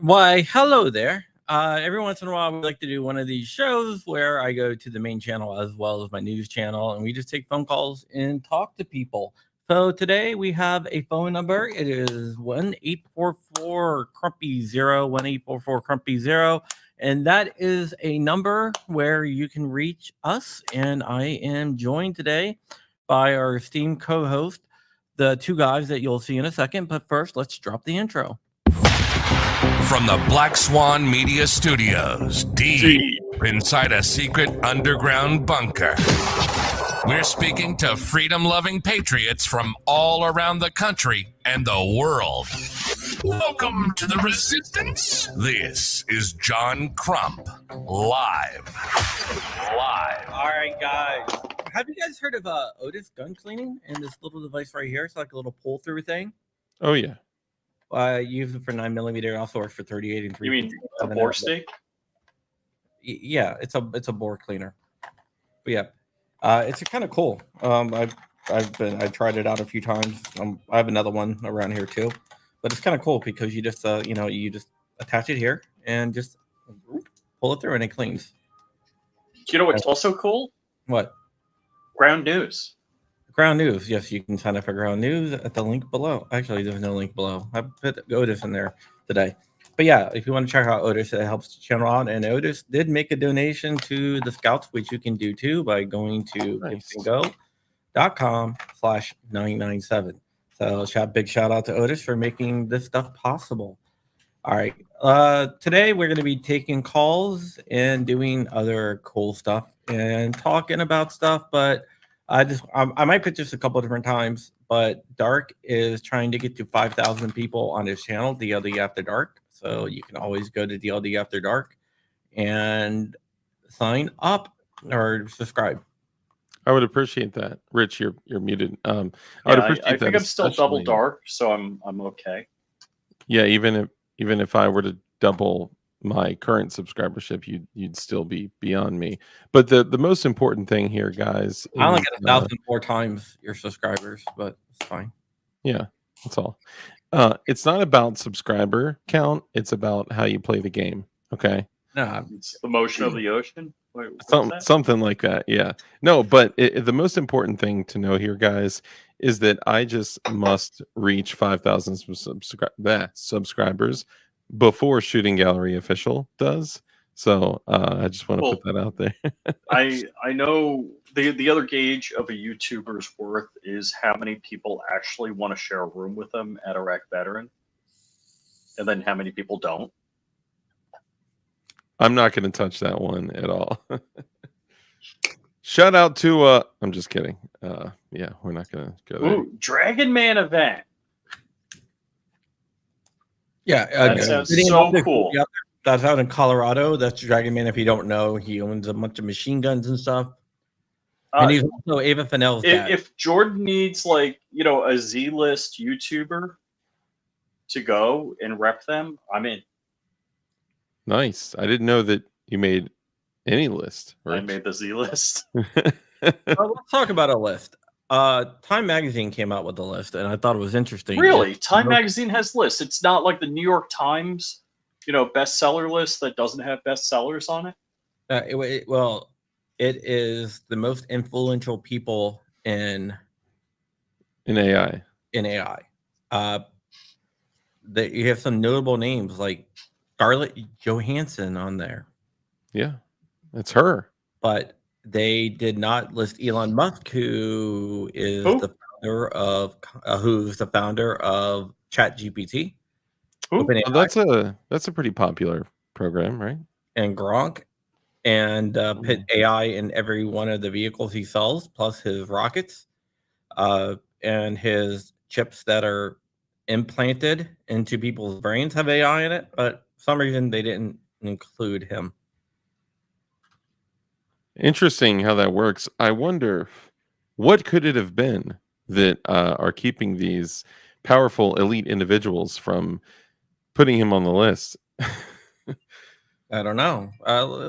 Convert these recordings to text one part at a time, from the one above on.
Why, hello there. Every once in a while, we like to do one of these shows where I go to the main channel as well as my news channel, and we just take phone calls and talk to people. So today we have a phone number. It is 1-844-CRUMPY-0, 1-844-CRUMPY-0, and that is a number where you can reach us. And I am joined today by our esteemed co-host, the two guys that you'll see in a second. But first, let's drop the intro. From the Black Swan Media Studios, deep inside a secret underground bunker, we're speaking to freedom-loving patriots from all around the country and the world. Welcome to the Resistance. This is John Crump, live. All right, guys. Have you guys heard of Otis gun cleaning and this little device right here? It's like a little pull-through thing. Oh, yeah. Use it for 9mm. Also works for 38 and 3. You mean a bore stick? Yeah, it's a bore cleaner. But yeah, it's kind of cool. I tried it out a few times. I have another one around here too, but it's kind of cool because you just you just attach it here and just pull it through and it cleans. You know what's also cool? What? Ground News. Ground News. Yes, you can sign up for Ground News at the link below. Actually, there's no link below. I put Otis in there today. But yeah, if you want to check out Otis, it helps the channel out. And Otis did make a donation to the Scouts, which you can do too by going to givesandgo.com/997. So big shout out to Otis for making this stuff possible. All right. Today we're going to be taking calls and doing other cool stuff and talking about stuff, but I might pitch this a couple of different times, but Dark is trying to get to 5,000 people on his channel, DLD After Dark. So you can always go to DLD After Dark and sign up or subscribe. I would appreciate that. Rich, you're muted. I think I'm still double dark, so I'm okay. Yeah, even if I were to double my current subscribership, you'd still be beyond me. But the most important thing here, guys, I only get 1,000 more times your subscribers, but it's fine. Yeah, that's all. It's not about subscriber count, it's about how you play the game. Okay. No, it's the motion of the ocean. Wait, something like that. Yeah. No, but the most important thing to know here, guys, is that I just must reach 5,000 subscribers before Shooting Gallery Official does. So I just want to put that out there. I know the other gauge of a YouTuber's worth is how many people actually want to share a room with them at Iraq Veteran, and then how many people don't. I'm not going to touch that one at all. Shout out to I'm just kidding. Yeah, we're not going to go there. Ooh, Dragon Man event. Yeah, that sounds so cool. That's out in Colorado. That's Dragon Man. If you don't know, he owns a bunch of machine guns and stuff. And he's also Ava Fennell's dad. If Jordan needs a Z-list YouTuber to go and rep them, I'm in. Nice. I didn't know that you made any list. Right? I made the Z-list. Let's talk about a list. Time Magazine came out with a list, and I thought it was interesting. Really? Time Magazine has lists. It's not like the New York Times, bestseller list that doesn't have bestsellers on it. It is the most influential people in AI. You have some notable names like Scarlett Johansson on there. Yeah, it's her. But they did not list Elon Musk, who's the founder of ChatGPT, Who? OpenAI, That's a pretty popular program, right? and Gronk, and put AI in every one of the vehicles he sells, plus his rockets, and his chips that are implanted into people's brains have AI in it. But for some reason they didn't include him. Interesting how that works. I wonder what could it have been that are keeping these powerful elite individuals from putting him on the list. I don't know.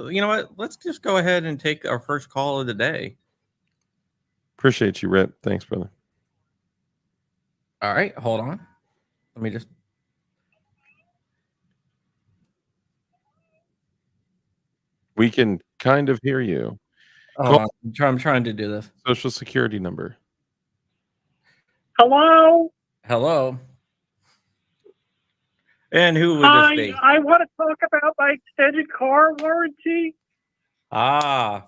You know what? Let's just go ahead and take our first call of the day. Appreciate you, Rip. Thanks, brother. All right, hold on. Let me just. We can kind of hear you. Hold on. I'm trying to do this. Social security number. Hello. Hello. And who would Hi, this be? I want to talk about my extended car warranty. Ah,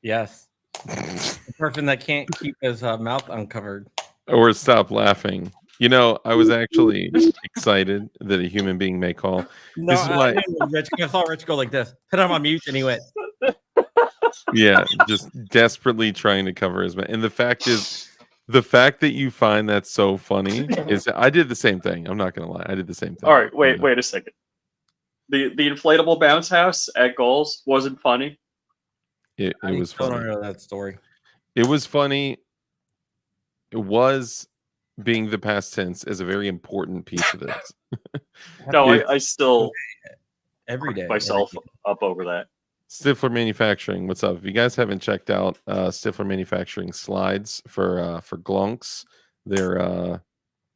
yes. The person that can't keep his mouth uncovered. Or stop laughing. You know, I was actually excited that a human being may call. No, This is why. I saw Rich go like this. Put him on mute, and he went. Yeah, just desperately trying to cover his mouth. And the fact that you find that so funny is I did the same thing. I'm not gonna lie, I did the same thing. All right, wait a second. The inflatable bounce house at Goals wasn't funny. It was I don't funny. know that story. It was funny. It was being the past tense is a very important piece of this. No, I still every day myself up over that. Stifler Manufacturing, what's up? If you guys haven't checked out Stifler Manufacturing slides for Glonks, they're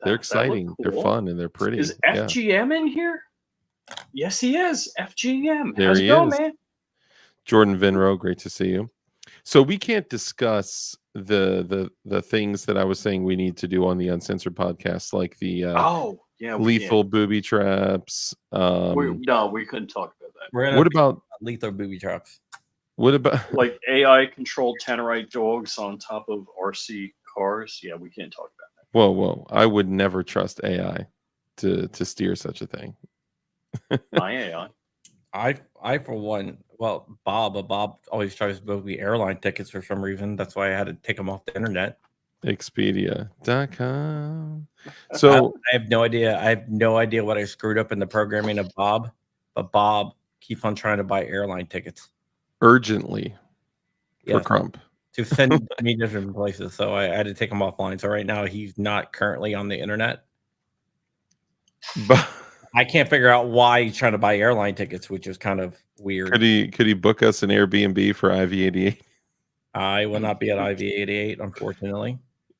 exciting, cool. they're fun, and they're pretty. Is FGM in here? Yes, he is. FGM. There How's he it going, is. man? Jordan Vinro, great to see you. So we can't discuss the things that I was saying we need to do on the Uncensored podcast, like the lethal booby traps. We couldn't talk about that. What about lethal booby traps? What about like AI controlled Tannerite dogs on top of RC cars? Yeah, we can't talk about that. Whoa! I would never trust AI to steer such a thing. My AI. I for one. Well, Bob always tries to book me airline tickets for some reason. That's why I had to take them off the internet. Expedia.com. So I have no idea. I have no idea what I screwed up in the programming of Bob, but Bob keeps on trying to buy airline tickets urgently for Crump to send me different places. So I had to take him offline. So right now he's not currently on the internet. But I can't figure out why he's trying to buy airline tickets, which is kind of weird. Could he book us an Airbnb for IV88? I will not be at IV88, unfortunately.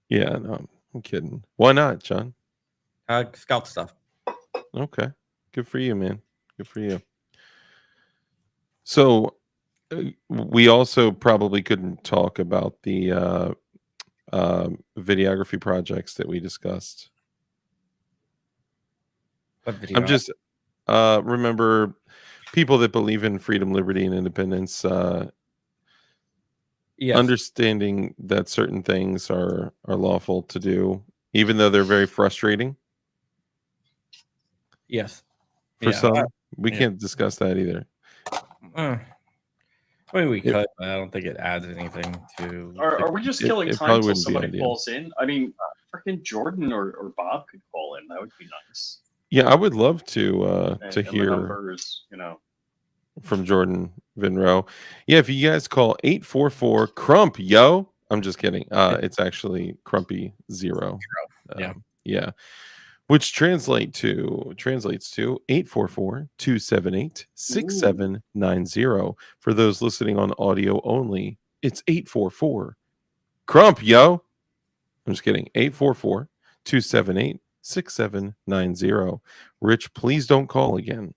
Yeah, no, I'm kidding. Why not, John? Scout stuff. Okay, good for you, man. Good for you. So we also probably couldn't talk about the videography projects that we discussed. I'm just remember people that believe in freedom, liberty, and independence. Yes. Understanding that certain things are lawful to do, even though they're very frustrating. Yes. For some, we can't discuss that either. I mean, we could, but I don't think it adds anything to. Are we just killing time until somebody calls in? I mean, freaking Jordan or Bob could call in. That would be nice. Yeah, I would love to and hear the numbers, from Jordan Vinro. Yeah, if you guys call 844-CRUMP, yo. I'm just kidding. It's actually Crumpy 0. Yeah. Which translates to 844-278-6790. For those listening on audio only, it's 844-CRUMP, yo. I'm just kidding. 844-278-6790. Rich, please don't call again.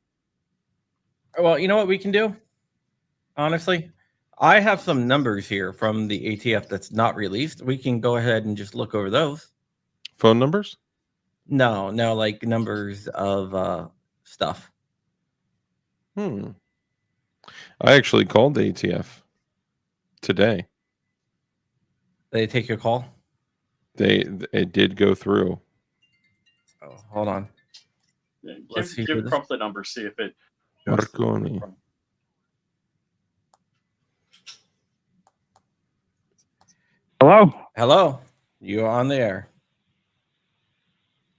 Well, you know what we can do? Honestly, I have some numbers here from the ATF that's not released. We can go ahead and just look over those. Phone numbers? No, like numbers of stuff. I actually called the ATF today. They take your call? It did go through. Oh, hold on. Yeah, Let's see give who this- Crump the number, see if it goes through. Marconi. Hello? Hello, you are on the air.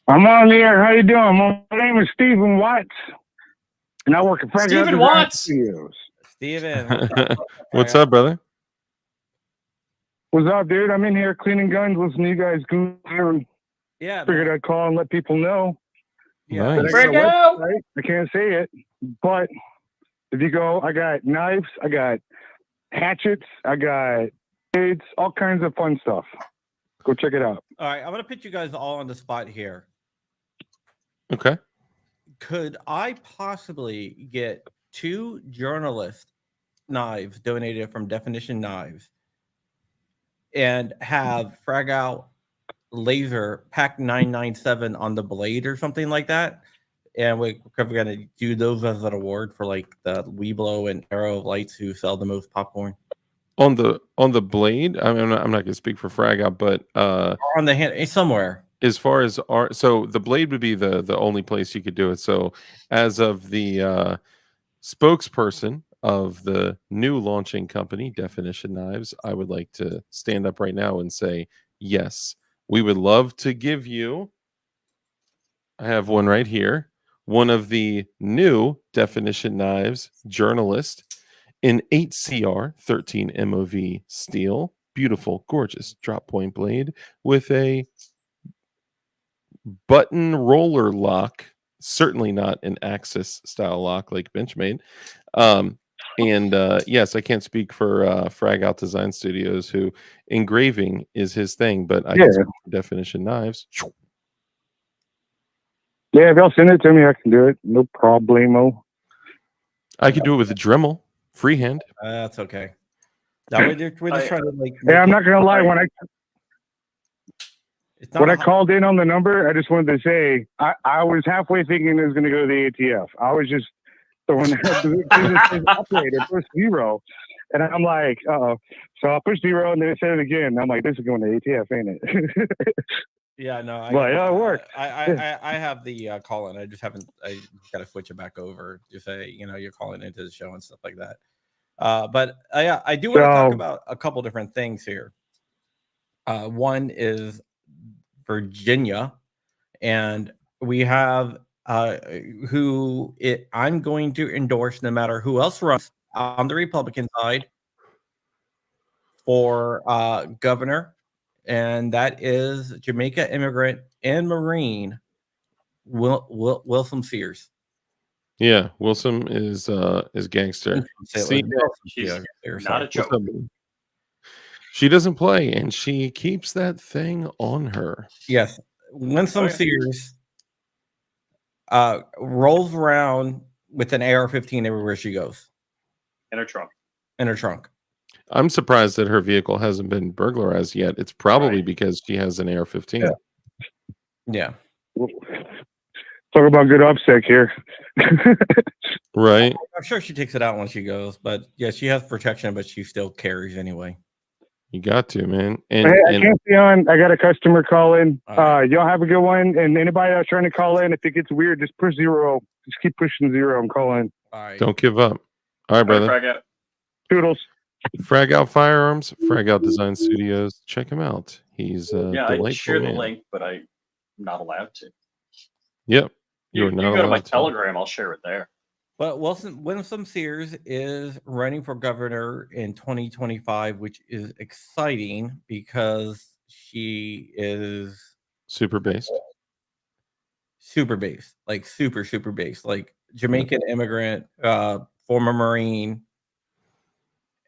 I'm on the air. How you doing? My name is Stephen Watts, and I work at Frag Stephen Design Watts! Studios. Steven, What's up, brother? What's up, dude? I'm in here cleaning guns, listening to you guys go through, and Yeah, figured man. I'd call and let people know Yeah, that Nice. I got a Frag out! website. I can't say it, but if you go, I got knives, I got hatchets, I got blades, all kinds of fun stuff. Go check it out. All right, I'm gonna put you guys all on the spot here. Okay. Could I possibly get 2 journalist knives donated from Definition Knives and have Frag Out Laser Pack 997 on the blade or something like that? And we're gonna do those as an award for like the Weeblo and Arrow of Lights who sell the most popcorn. On the blade, I mean, I'm not going to speak for Frag Out, but Or on the hand somewhere. as far as so the blade would be the only place you could do it. So as of the spokesperson of the new launching company, Definition Knives, I would like to stand up right now and say, yes, we would love to give you. I have one right here. One of the new Definition Knives journalist in 8CR 13 MOV steel. Beautiful, gorgeous drop point blade with a button roller lock. Certainly not an Axis style lock like Benchmade. And yes, I can't speak for Frag Out Design Studios, who engraving is his thing, but I can speak for Definition Knives. Yeah, if y'all send it to me, I can do it. No problemo. I could do it with a Dremel, freehand. That's okay. That way we're just trying to like. Yeah, I'm not gonna lie. When It's not I a- called in on the number, I just wanted to say I was halfway thinking it was going to go to the ATF. I was just throwing operator push 0, and I'm like, oh. So I pushed 0, and then it said it again. I'm like, this is going to ATF, ain't it? Yeah, no. But yeah, it worked. I have the call in. I just haven't. I got to switch it back over to say, you're calling into the show and stuff like that. But yeah, I do want to talk about a couple different things here. One is Virginia, and we have who I'm going to endorse no matter who else runs on the Republican side for governor, and that is Jamaica immigrant and Marine Wilson Sears. Yeah, Wilson is gangster. See, She's not a joke. She doesn't play, and she keeps that thing on her. Yes, Winsome Sears rolls around with an AR-15 everywhere she goes. In her trunk. In her trunk. I'm surprised that her vehicle hasn't been burglarized yet. It's probably because she has an AR-15. Yeah. Talk about good upsec here. Right. I'm sure she takes it out when she goes, but yeah, she has protection, but she still carries anyway. You got to, man. And I can't be on. I got a customer calling. Right. Y'all have a good one. And anybody that's trying to call in, if it gets weird, just push 0. Just keep pushing 0 and call in. All right. don't give up. All right, brother. Frag out. Toodles. Frag Out Firearms, Frag Out Design Studios. Check him out. He's Yeah, delightful I share the man. link, but I'm not allowed to. Yep. You You're not go to my allowed to. Telegram, I'll share it there. But Winsome Sears is running for governor in 2025, which is exciting because she is Super based. super based, like super based, like Jamaican immigrant, former Marine,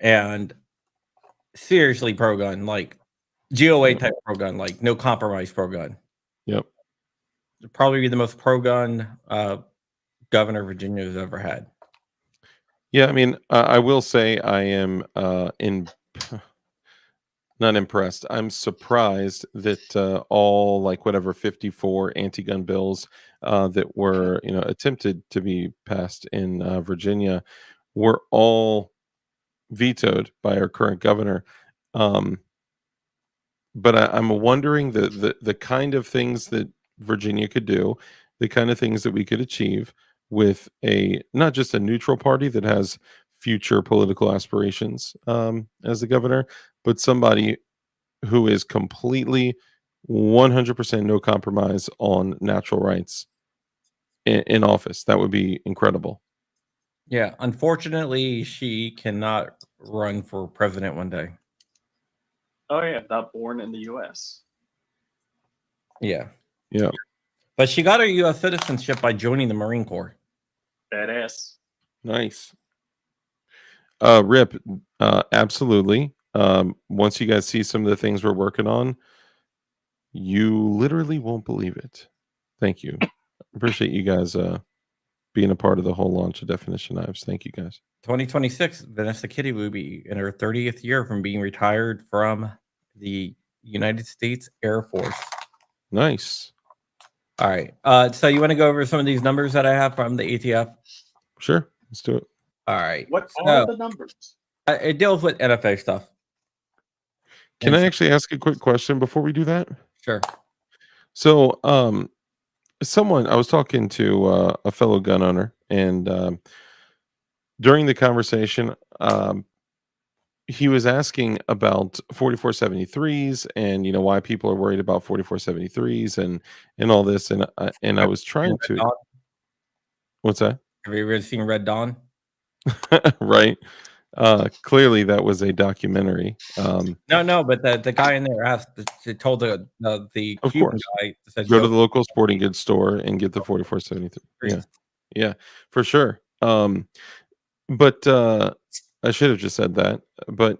and seriously pro gun, like GOA type pro gun, like no compromise pro gun. Yep. Probably be the most pro gun governor Virginia has ever had. Yeah, I mean, I will say I am not impressed. I'm surprised that all like whatever 54 anti-gun bills that were attempted to be passed in Virginia were all vetoed by our current governor. But I'm wondering the kind of things that Virginia could do, the kind of things that we could achieve with not just a neutral party that has future political aspirations as the governor, but somebody who is completely 100% no compromise on natural rights in office. That would be incredible. Yeah, unfortunately, she cannot run for president one day. Oh yeah, not born in the U.S. Yeah, Yeah. but she got her U.S. citizenship by joining the Marine Corps. Badass. Nice. Rip, absolutely. Once you guys see some of the things we're working on, you literally won't believe it. Thank you. Appreciate you guys being a part of the whole launch of Definition Knives. Thank you guys. 2026, Vanessa Kitty will be in her 30th year from being retired from the United States Air Force. Nice. All right. So you want to go over some of these numbers that I have from the ATF? Sure. Let's do it. All right. What So, are the numbers? it deals with NFA stuff. Can And I actually ask a quick question before we do that? Sure. So, I was talking to a fellow gun owner, and during the conversation, he was asking about 4473s and why people are worried about 4473s and all this, and I was trying Red to. Dawn? What's that? Have you ever seen Red Dawn? Right. Clearly that was a documentary. No, but the guy in there told the Of Cuban course. guy, said, Go to the local sporting goods store and get the 4473. Yeah, for sure. But I should have just said that. But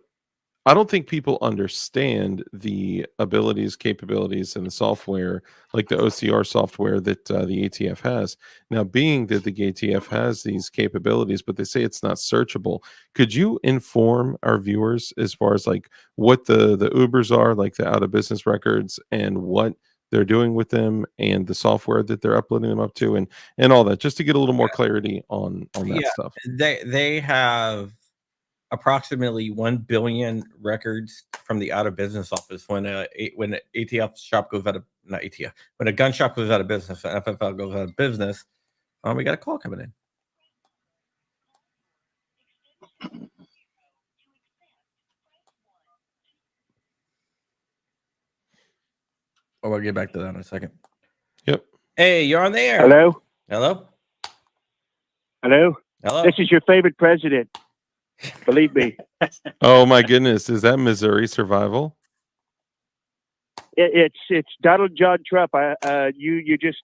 I don't think people understand the abilities, capabilities, and the software, like the OCR software that the ATF has. Now, being that the ATF has these capabilities, but they say it's not searchable, could you inform our viewers as far as like what the Ubers are, like the out of business records, and what they're doing with them, and the software that they're uploading them up to, and all that, just to get a little more clarity on that stuff. They have approximately 1 billion records from the out of business office when an ATF shop goes out of not ATF when a gun shop goes out of business, an FFL goes out of business. We got a call coming in. Oh, we'll get back to that in a second. Yep. Hey, you're on the air. Hello? Hello. Hello? Hello. This is your favorite president. Believe me. Oh my goodness, is that Missouri Survival? It's Donald John Trump. You just,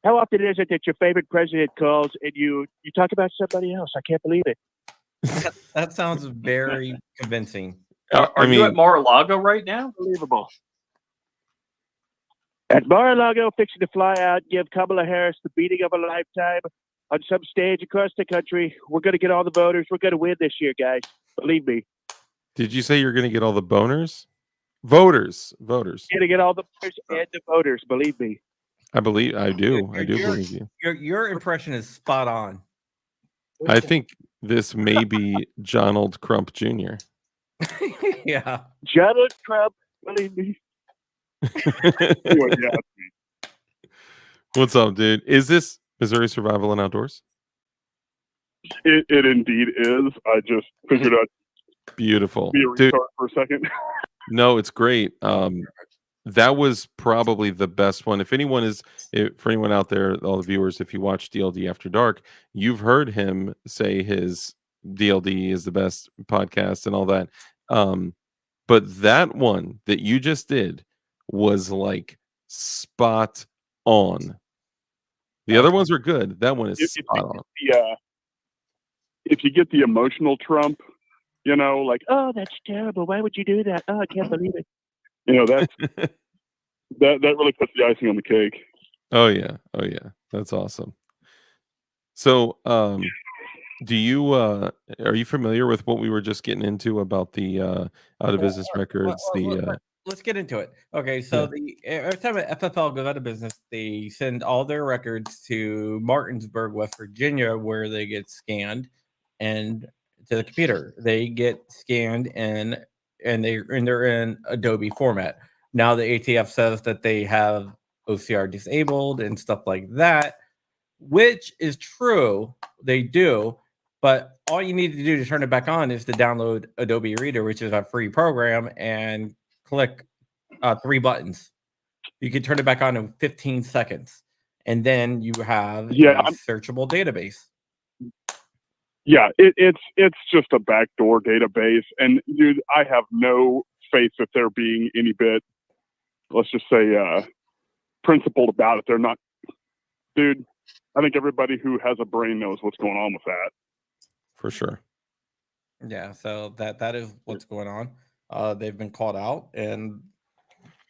how often is it that your favorite president calls and you talk about somebody else? I can't believe it. That sounds very convincing. Are you at Mar-a-Lago right now? Unbelievable. At Mar-a-Lago, fixing to fly out, give Kamala Harris the beating of a lifetime on some stage across the country. We're going to get all the voters. We're going to win this year, guys. Believe me. Did you say you're going to get all the boners? Voters. We're going to get all the voters and the voters. Believe me. I do believe you. Your impression is spot on. I think this may be Donald Crump Jr. Yeah. Donald Trump, believe me. What's up, dude? Is this Missouri Survival and Outdoors? It indeed is. I just figured I'd Beautiful. be a retard for a second. No, it's great. That was probably the best one. For anyone out there, all the viewers, if you watch DLD After Dark, you've heard him say his DLD is the best podcast and all that. But that one that you just did was like spot on. The other ones were good. That one is spot on. If you get the emotional Trump, like, Oh, that's terrible. Why would you do that? Oh, I can't believe it. that's that really puts the icing on the cake. Oh yeah. That's awesome. So, do you are you familiar with what we were just getting into about the out of business records? Let's get into it. Okay, so every time an FFL goes out of business, they send all their records to Martinsburg, West Virginia, where they get scanned and to the computer. They get scanned and they're in Adobe format. Now the ATF says that they have OCR disabled and stuff like that, which is true. They do. But all you need to do to turn it back on is to download Adobe Reader, which is a free program, and click 3 buttons. You can turn it back on in 15 seconds. And then you have a searchable database. Yeah, it's just a backdoor database. And, dude, I have no faith that they're being any bit, let's just say, principled about it. They're not. Dude, I think everybody who has a brain knows what's going on with that. For sure. Yeah, so that is what's going on. They've been called out, and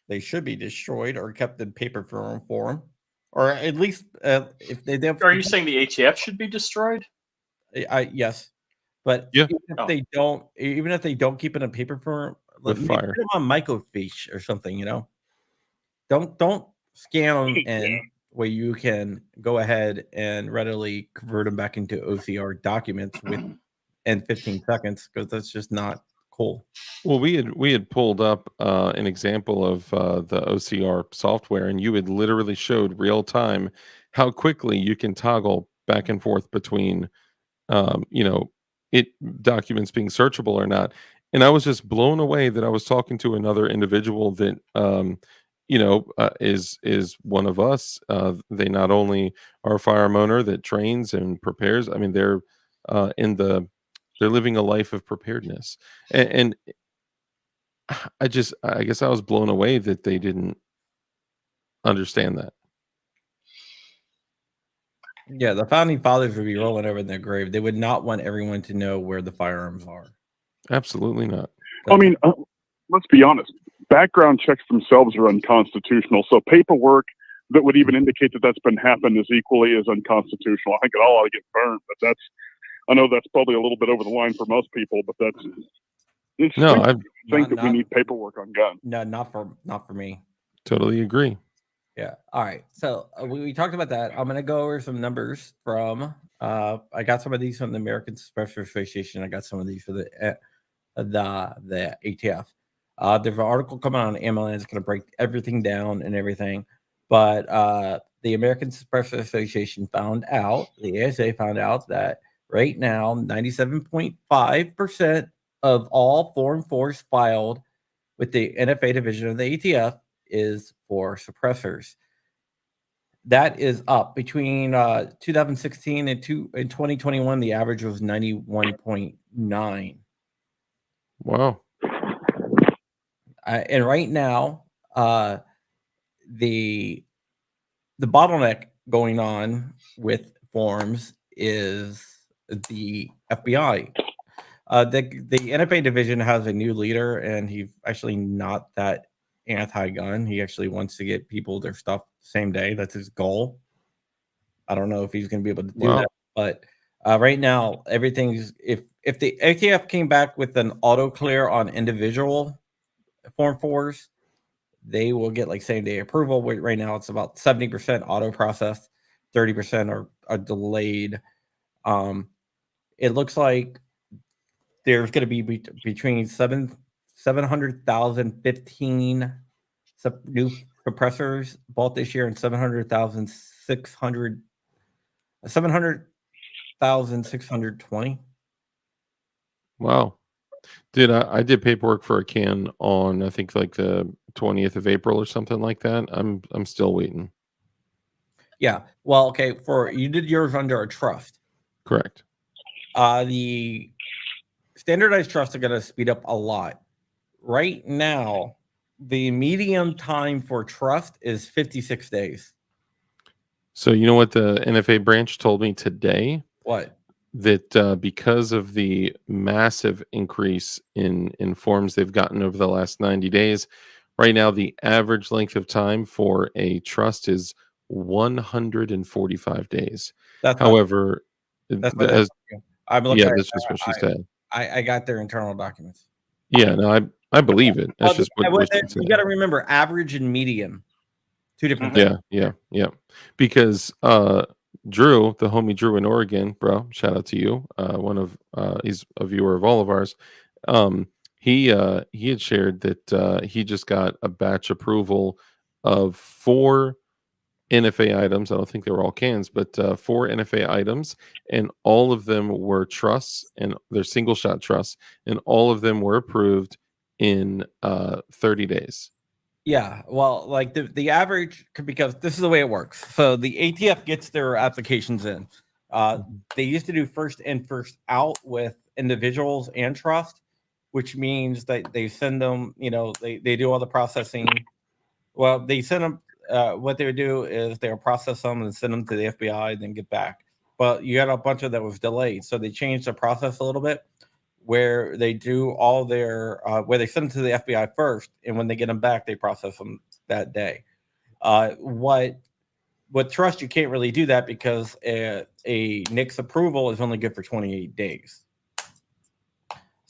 they should be destroyed or kept in paper form, or at least if they. Are you saying the ATF should be destroyed? Yes, but Yeah. even if they don't keep it in paper form, With fire. put them on microfiche or something. Don't scan them in where you can go ahead and readily convert them back into OCR documents in 15 seconds, because that's just not cool. Well, we had pulled up an example of the OCR software, and you had literally showed real time how quickly you can toggle back and forth between documents being searchable or not. And I was just blown away that I was talking to another individual that is one of us. They not only are a firearm owner that trains and prepares. I mean, they're living a life of preparedness, and I guess I was blown away that they didn't understand that. Yeah, the founding fathers would be rolling over in their grave. They would not want everyone to know where the firearms are. Absolutely not. I mean, let's be honest. Background checks themselves are unconstitutional. So paperwork that would even indicate that that's been happened is equally as unconstitutional. I think it all ought to get burned. But I know that's probably a little bit over the line for most people. But we need paperwork on guns. No, not for me. Totally agree. Yeah. All right. So we talked about that. I'm going to go over some numbers from. I got some of these from the American Suppressor Association. I got some of these for the ATF. There's an article coming on MLN. It's going to break everything down and everything. But the American Suppressor Association found out, the ASA found out that right now, 97.5% of all Form 4s filed with the NFA division of the ATF is for suppressors. That is up between 2016 and 2021. The average was 91.9. Wow. And right now, the bottleneck going on with forms is the FBI. The NFA division has a new leader, and he's actually not that anti-gun. He actually wants to get people their stuff same day. That's his goal. I don't know if he's going to be able to do that, but right now, everything's if the ATF came back with an auto clear on individual Form 4s, they will get like same day approval. Right now, it's about 70% auto processed, 30% are delayed. It looks like there's going to be between 700,000, 15 new suppressors bought this year, and 700,620. Wow. Dude, I did paperwork for a can on, I think, like the 20th of April or something like that. I'm still waiting. Yeah. Well, okay. You did yours under a trust. Correct. The standardized trusts are going to speed up a lot. Right now, the medium time for trust is 56 days. So you know what the NFA branch told me today? What? That because of the massive increase in forms they've gotten over the last 90 days, right now the average length of time for a trust is 145 days. However, that's that's just what she said. I got their internal documents. Yeah, no, I believe it. That's just what she said. You got to remember average and medium, two different things. Yeah. Because Drew, the homie Drew in Oregon, bro, shout out to you. He's a viewer of all of ours. He had shared that he just got a batch approval of 4 NFA items. I don't think they were all cans, but 4 NFA items, and all of them were trusts, and they're single shot trusts, and all of them were approved in 30 days. Yeah, well, like the average, because this is the way it works. So the ATF gets their applications in. They used to do first in, first out with individuals and trust, which means that they send them, they do all the processing. Well, they send them, what they would do is they would process them and send them to the FBI, then get back. But you got a bunch of that was delayed. So they changed the process a little bit, where they do all their where they send them to the FBI first, and when they get them back, they process them that day. What with trust, you can't really do that because a NICS approval is only good for 28 days.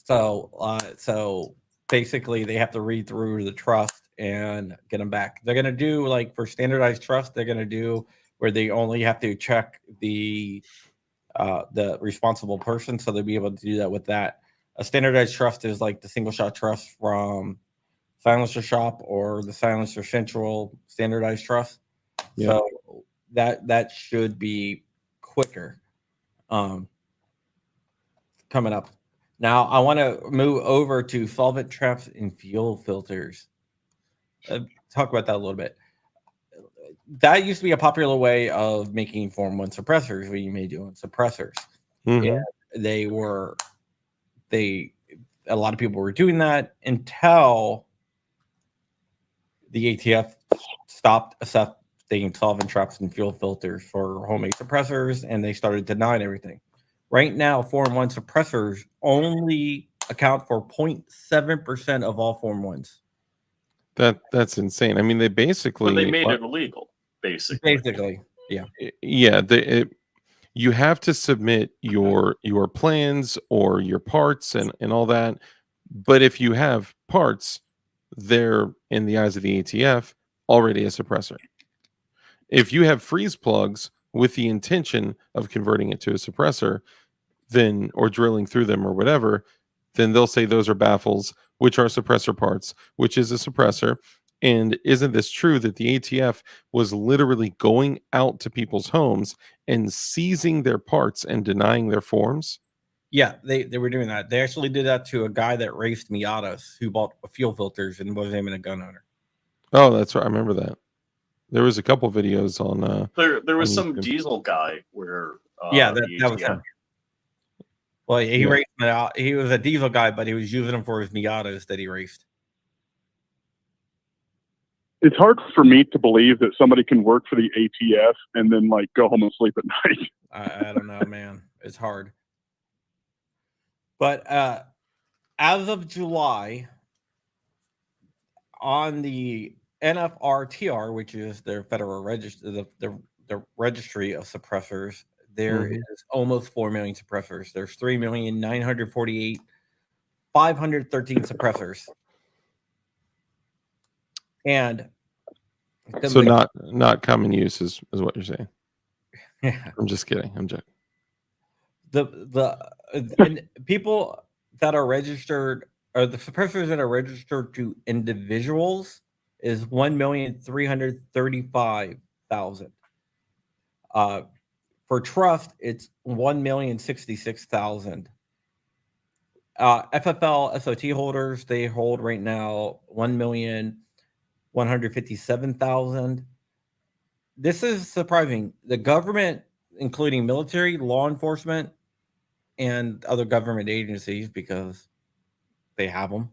So basically, they have to read through the trust and get them back. They're going to do, like, for standardized trust, they're going to do where they only have to check the responsible person, so they'll be able to do that with that. A standardized trust is like the single shot trust from Silencer Shop or the Silencer Central standardized trust. Yeah. So that should be quicker. Coming up. Now I want to move over to solvent traps and fuel filters. Talk about that a little bit. That used to be a popular way of making Form 1 suppressors, what you may do on suppressors. Mhm. And a lot of people were doing that until the ATF stopped accepting solvent traps and fuel filters for homemade suppressors, and they started denying everything. Right now, Form 1 suppressors only account for 0.7% of all Form 1s. That's insane. I mean, they basically But they made it illegal, basically. Basically, yeah. Yeah, you have to submit your plans or your parts and all that. But if you have parts, they're, in the eyes of the ATF, already a suppressor. If you have freeze plugs with the intention of converting it to a suppressor, then, or drilling through them or whatever, then they'll say those are baffles, which are suppressor parts, which is a suppressor. And isn't this true that the ATF was literally going out to people's homes and seizing their parts and denying their forms? Yeah, they were doing that. They actually did that to a guy that raced Miatas who bought fuel filters and was aiming a gun owner. Oh, that's right. I remember that. There was a couple videos on. There was on some YouTube. diesel guy where That the was ATF him. Well, he Yeah. raced. He was a diesel guy, but he was using them for his Miatas that he raced. It's hard for me to believe that somebody can work for the ATF and then like go home and sleep at night. I don't know, man. It's hard. But as of July, on the NFRTR, which is their federal register, the registry of suppressors, there Mhm. is almost 4 million suppressors. There's 3,948,513 suppressors. And So not common use is what you're saying. yeah, I'm just kidding. I'm joking. and people that are registered, or the suppressors that are registered to individuals, is 1,335,000. For trust, it's 1,066,000. FFL SOT holders, they hold right now 1,157,000. This is surprising. The government, including military, law enforcement, and other government agencies, because they have them,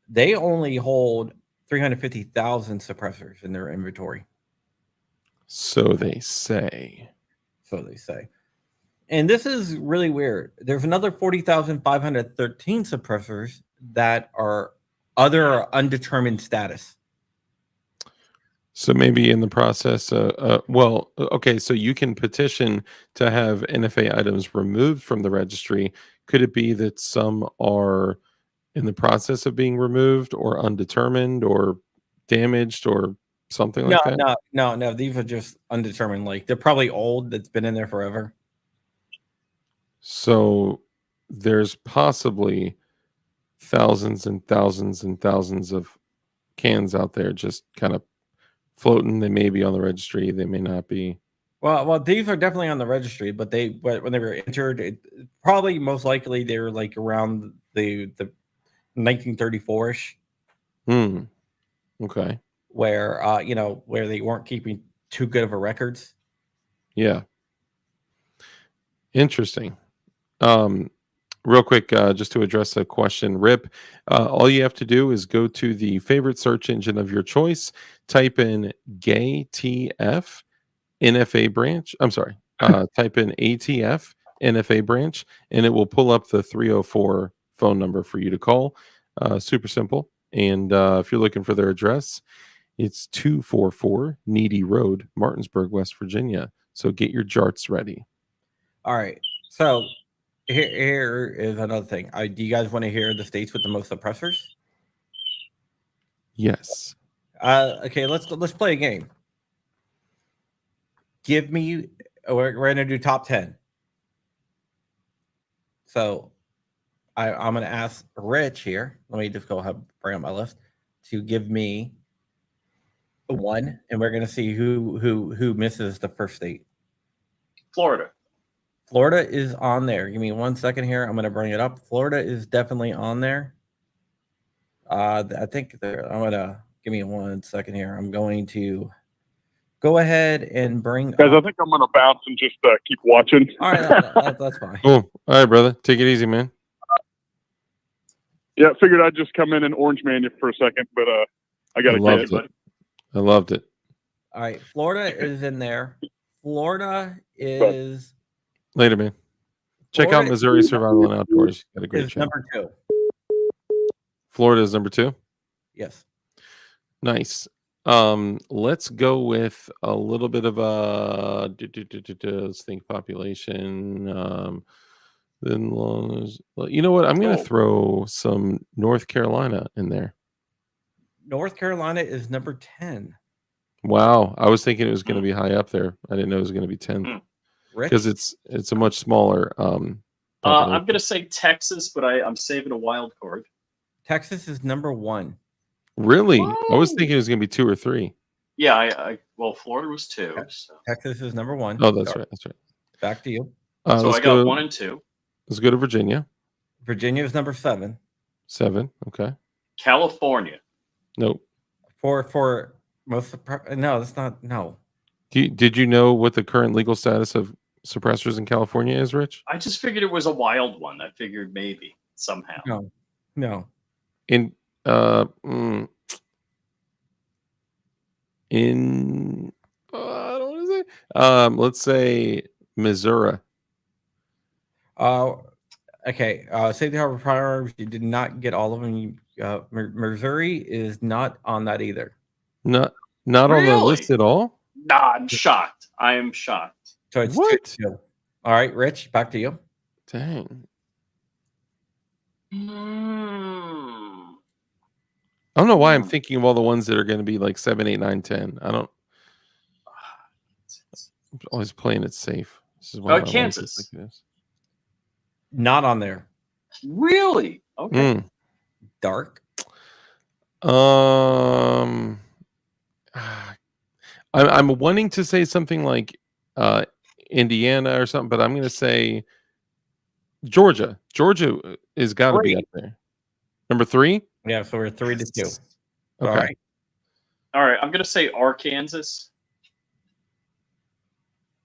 they only hold 350,000 suppressors in their inventory. So they say. So they say. And this is really weird. There's another 40,513 suppressors that are other or undetermined status. So maybe in the process, okay, so you can petition to have NFA items removed from the registry. Could it be that some are in the process of being removed or undetermined or damaged or something like that? No. These are just undetermined. Like, they're probably old. That's been in there forever. So there's possibly thousands and thousands and thousands of cans out there just kind of floating. They may be on the registry. They may not be. Well, these are definitely on the registry, but when they were entered, probably most likely they were like around the 1934ish, Okay. where where they weren't keeping too good of a records. Yeah. Interesting. Real quick, just to address a question, Rip, all you have to do is go to the favorite search engine of your choice, type in gay TF NFA branch. I'm sorry, type in ATF NFA branch, and it will pull up the 304 phone number for you to call. Super simple. And if you're looking for their address, it's 244 Needy Road, Martinsburg, West Virginia. So get your jarts ready. All right. So here is another thing. Do you guys want to hear the states with the most suppressors? Yes. Okay, let's play a game. Give me. We're going to do top 10. So I'm going to ask Rich here. Let me just go ahead and bring up my list to give me one, and we're going to see who misses the first state. Florida. Florida is on there. Give me 1 second here. I'm going to bring it up. Florida is definitely on there. I think I'm going to give me 1 second here. I'm going to go ahead and bring. Guys, I think I'm going to bounce and just keep watching. All right, that's fine. Cool. All right, brother. Take it easy, man. Yeah, figured I'd just come in and orange man you for a second, but I got to Loved get it. I loved it. All right, Florida is in there. Florida is Later, man. Check out Florida Missouri Survival and Outdoors. Got a great is channel. number 2. Florida is number 2. Yes. Nice. Let's go with a little bit of a let's think population. Then you know what? I'm going to throw some North Carolina in there. North Carolina is number 10. Wow, I was thinking it was going to be high up there. I didn't know it was going to be 10th because it's a much smaller. I'm going to say Texas, but I'm saving a wild card. Texas is number 1. Really? Whoa. I was thinking it was going to be 2 or 3. Yeah, well, Florida was 2. So. Texas is number 1. Oh, that's right. That's right. Back to you. So I got 1 and 2. Let's go to Virginia. Virginia is number 7. 7. Okay. California. Nope. For most no, that's not no. Did you know what the current legal status of suppressors in California is, Rich? I just figured it was a wild one. I figured maybe somehow. No. In I don't want to say. Let's say Missouri. Okay. Safety Harbor firearms. You did not get all of them. Missouri is not on that either. Not on the list at all. Nah, I'm shocked. I am shocked. So it's what? 2. All right, Rich. Back to you. Dang. I don't know why I'm thinking of all the ones that are going to be like 7, 8, 9, 10. I don't. I'm always playing it safe. This is why Kansas. Not on there. Really? Okay. Dark. I'm wanting to say something like Indiana or something, but I'm going to say Georgia. Georgia is got to be up there. Number 3? Yeah, so we're 3 to 2. Okay. All right. I'm going to say Arkansas.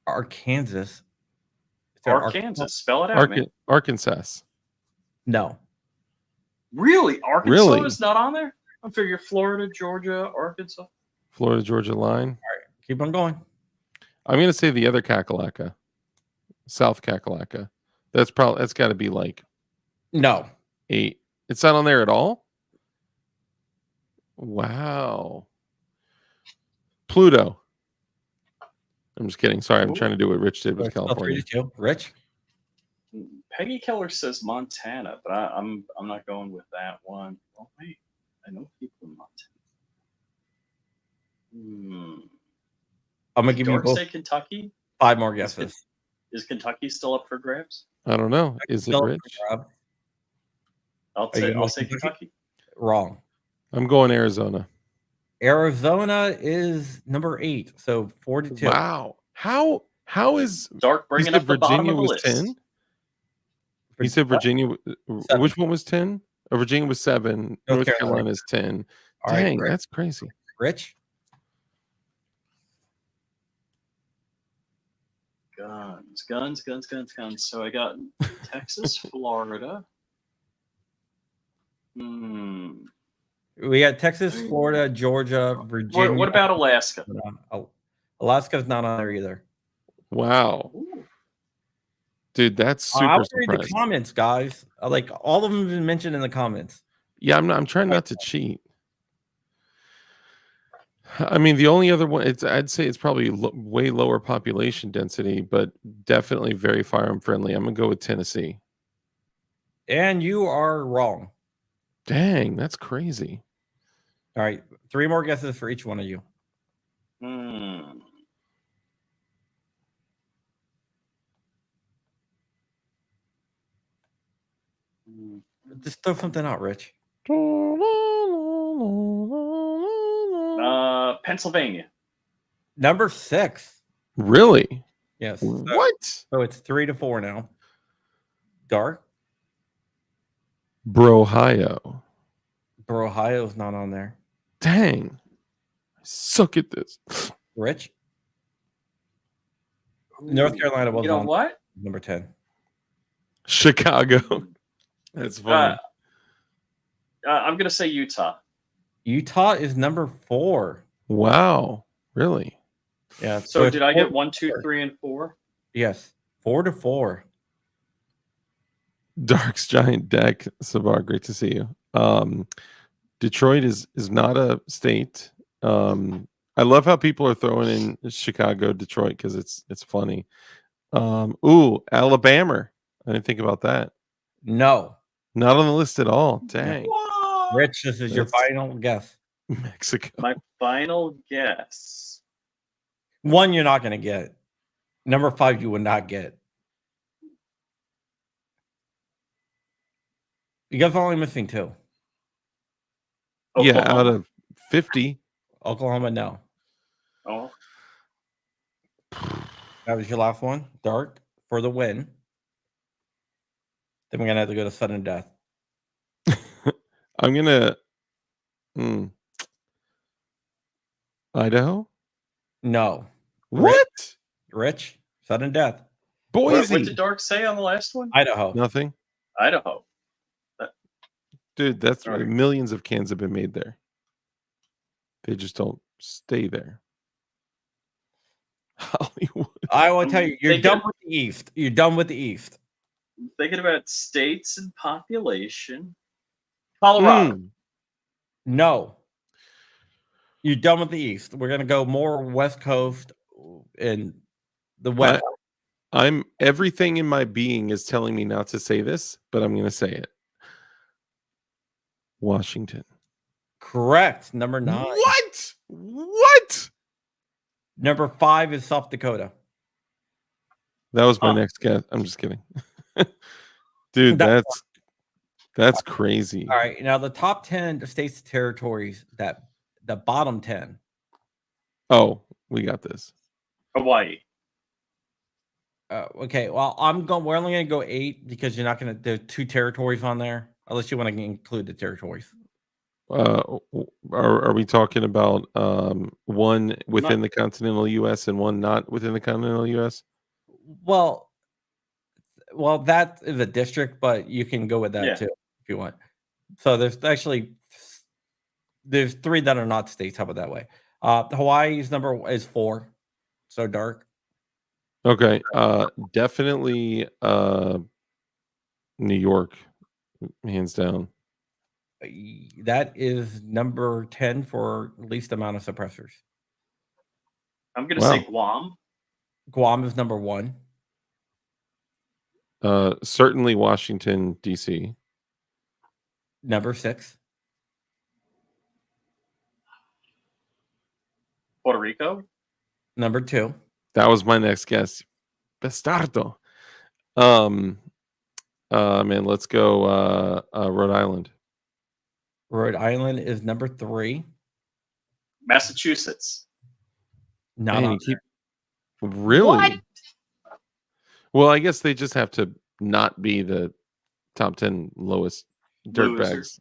Arkansas. Arkansas. Spell it out, man. Arkansas. No. Really? Arkansas is not on there? I figure Florida, Georgia, Arkansas. Florida, Georgia line. All right. Keep on going. I'm going to say the other Kakalaka. South Kakalaka. That's got to be like No. 8. It's not on there at all? Wow. Pluto. I'm just kidding. Sorry, I'm trying to do what Rich did with California. 3 to 2. Rich? Peggy Keller says Montana, but I'm not going with that one. Oh wait, I know people in Montana. I'm gonna give you both. Say Kentucky. 5 more guesses. Is Kentucky still up for grabs? I don't know. Is it Rich? I'll say Kentucky. Wrong. I'm going Arizona. Arizona is number 8, so 4-2. Wow. How is Dark you bringing said up the bottom Virginia of the was list. 10? For- You said what? Virginia. 7. Which one was 10? Oh, Virginia was 7. North North Carolina. Carolina is 10. All right, Dang, Rich. that's crazy. Rich? Guns. So I got Texas, Florida. We got Texas, Florida, Georgia, Virginia. What about Alaska? Alaska's not on there either. Wow. Ooh. Dude, that's I super want to read the surprising. comments, guys. Like all of them have been mentioned in the comments. Yeah, I'm trying not to cheat. I mean, the only other one, I'd say it's probably way lower population density, but definitely very firearm friendly. I'm gonna go with Tennessee. And you are wrong. Dang, that's crazy. All right, 3 more guesses for each one of you. Just throw something out, Rich. Pennsylvania. Number 6. Really? Yes. What? So it's 3-4 now. Dark. Ohio. Ohio's not on there. Dang. I suck at this. Rich. North Carolina was on what? number 10. Chicago. That's funny. I'm gonna say Utah. Utah is number 4. Wow. Really? Yeah. So did I get 4-4. 1, 2, 3, and 4? Yes. 4-4. Dark's giant deck. Sabar, great to see you. Detroit is not a state. I love how people are throwing in Chicago, Detroit because it's funny. Alabama. I didn't think about that. No. Not on the list at all. Dang. What? Rich, this is your final guess. Mexico. My final guess. 1 you're not going to get. Number 5 you would not get. You guys are only missing 2. Yeah, Oklahoma. out of 50. Oklahoma, no. Oh. That was your last one. Dark for the win. Then we're going to have to go to sudden death. I'm going to... Idaho? No. What? Rich? Sudden death. Boise. What did Dark say on the last one? Idaho. Nothing. Idaho. Dude, that's All right. millions of cans have been made there. They just don't stay there. Hollywood. I will tell you, you're They done get- with the East. You're done with the East. Thinking about states and population. Colorado. No. You're done with the East. We're going to go more West Coast and the West. I'm everything in my being is telling me not to say this, but I'm going to say it. Washington. Correct. Number 9. What? Number 5 is South Dakota. That was my next guess. I'm just kidding. Dude, that's crazy. All right. Now the top 10 states and territories, that the bottom 10. Oh, we got this. Hawaii. Okay. Well, we're only going to go 8 because you're not going to. There's 2 territories on there, unless you want to include the territories. Are we talking about one within the continental U.S. and one not within the continental U.S.? Well, that is a district, but you can go with that too if you want. So there's 3 that are not states. How about that way? Hawaii's number is 4. So Dark. Okay. Definitely New York, hands down. That is number 10 for least amount of suppressors. I'm going to say Guam. Guam is number 1. Certainly Washington, D.C. Number 6. Puerto Rico. Number 2. That was my next guess. Bastardo. Man, let's go Rhode Island. Rhode Island is number 3. Massachusetts. Not Man, on you really? What? Well, I guess they just have to not be the top 10 lowest dirtbags.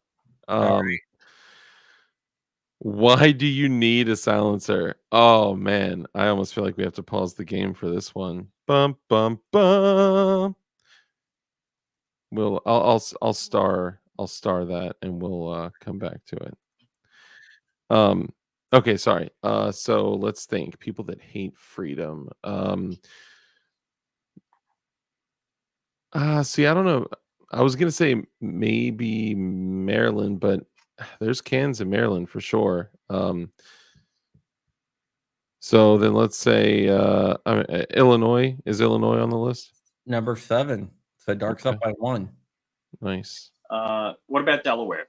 Why do you need a silencer? Oh man, I almost feel like we have to pause the game for this one. Bum bum bum. I'll star that and we'll come back to it. Okay, sorry. So let's think. People that hate freedom. See, I don't know. I was gonna say maybe Maryland, but there's cans in Maryland for sure. So then let's say Illinois. Is Illinois on the list? number 7. So Dark's up by 1. Nice. What about Delaware?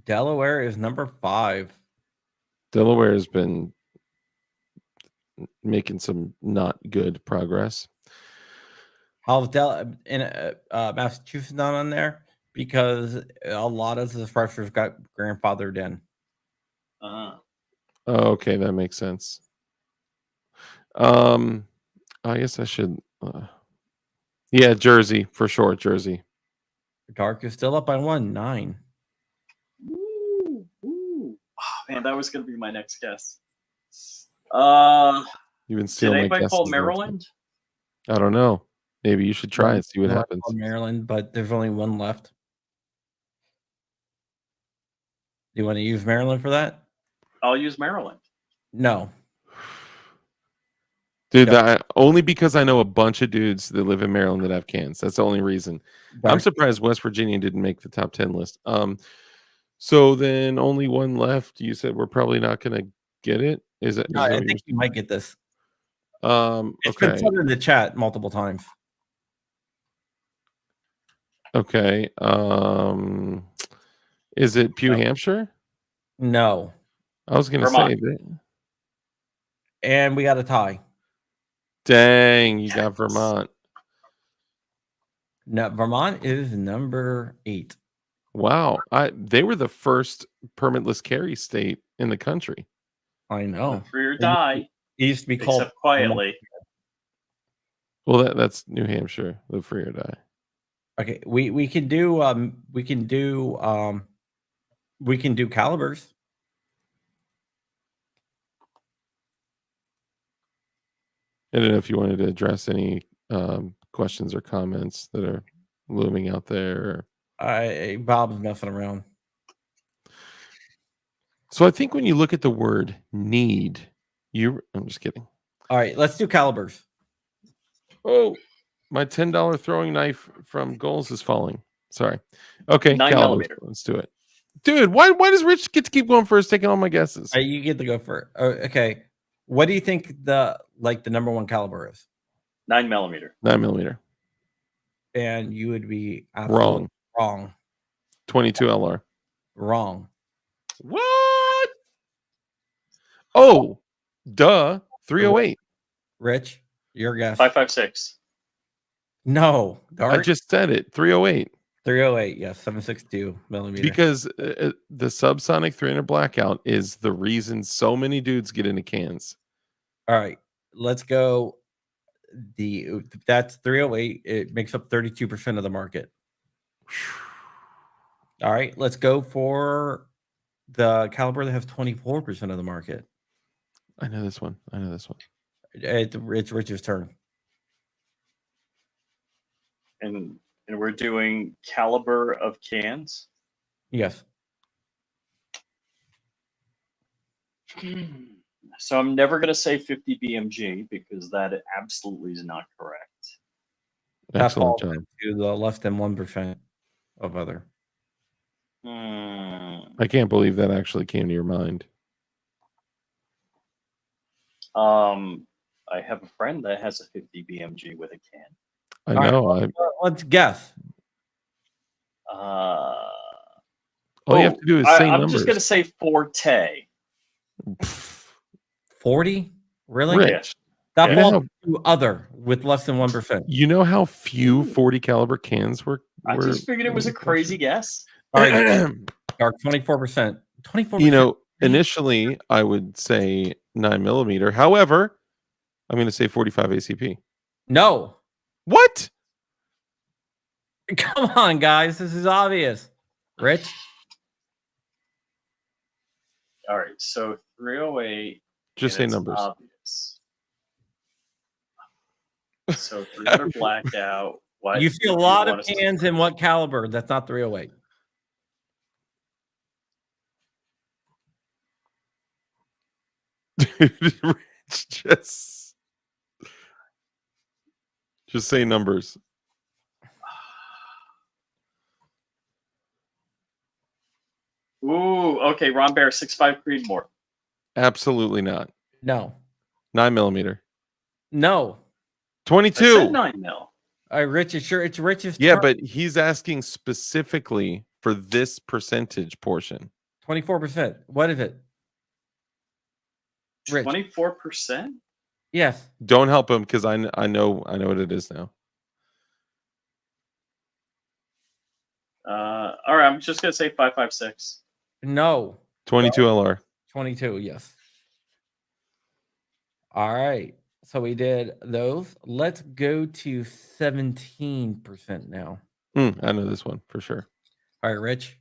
Delaware is number 5. Delaware has been making some not good progress. How's Massachusetts not on there? Because a lot of the freshers got grandfathered in. Okay, that makes sense. I guess I should. Yeah, Jersey for sure. Jersey. Dark is still up by 1, 9. Ooh. Oh, man, that was going to be my next guess. You've been Did stealing my anybody guesses. call Maryland? I don't know. Maybe you should try and see what No, I happens. called Maryland, but there's only 1 left. Do you want to use Maryland for that? I'll use Maryland. No. Dude, Yeah. only because I know a bunch of dudes that live in Maryland that have cans. That's the only reason. I'm surprised West Virginia didn't make the top 10 list. So then only 1 left. You said we're probably not going to get it. Is it? No, I think you might get this. It's been Okay. put in the chat multiple times. Okay. Is it Pew, Hampshire? No. I was going to say that. And we got a tie. Dang, you got Vermont. No, Vermont is number 8. Wow. They were the first permitless carry state in the country. I know. Free or die. It used to be called Except quietly. Well, that's New Hampshire, the free or die. Okay, we can do calibers. I don't know if you wanted to address any questions or comments that are looming out there. Bob's messing around. So I think when you look at the word need, I'm just kidding. All right, let's do calibers. Oh, my $10 throwing knife from goals is falling. Sorry. Okay, 9mm. Let's do it. Dude, why does Rich get to keep going first, taking all my guesses? You get to go first. Okay. What do you think the number 1 caliber is? 9mm. 9mm. And you would be Wrong. 22 LR. Wrong. What? Oh, duh. 308. Rich, your guess. 5.56. No, Dark. I just said it. 308. 308. Yes, 762 millimeter. Because the subsonic 300 blackout is the reason so many dudes get into cans. All right, let's go. That's 308. It makes up 32% of the market. All right, let's go for the caliber that has 24% of the market. I know this one. It's Rich's turn. And we're doing caliber of cans. Yes. So I'm never going to say 50 BMG because that absolutely is not correct. That Excellent falls job. into the less than 1% of other. I can't believe that actually came to your mind. I have a friend that has a 50 BMG with a can. I know. Let's guess. All you have to do is say I'm numbers. just going to say Forte. 40? Really? Rich. That You know falls to other with less than 1%. You know how few 40 caliber cans were? I just figured it was a crazy guess. All right, Dark, 24%. 24%. You know, Initially, I would say 9mm. However, I'm going to say 45 ACP. No. What? Come on, guys. This is obvious. Rich? All right, so 308. Just and say it's numbers. Obvious. So 300 blackout. What You see a do lot want of us to cans in what caliber? That's not 308. Dude, Rich, just say numbers. Ooh, okay. Ron Bear, 6.5 Creedmoor. Absolutely not. No. 9mm. No. 22. I said 9 mil. All right, Rich, it's Rich's Yeah, turn. but he's asking specifically for this percentage portion. 24%. What is it? Rich. 24%? Yes. Don't help him because I know what it is now. All right, I'm just gonna say 556. No. 22 LR. 22, yes. All right. So we did those. Let's go to 17% now. I know this one for sure. All right, Rich.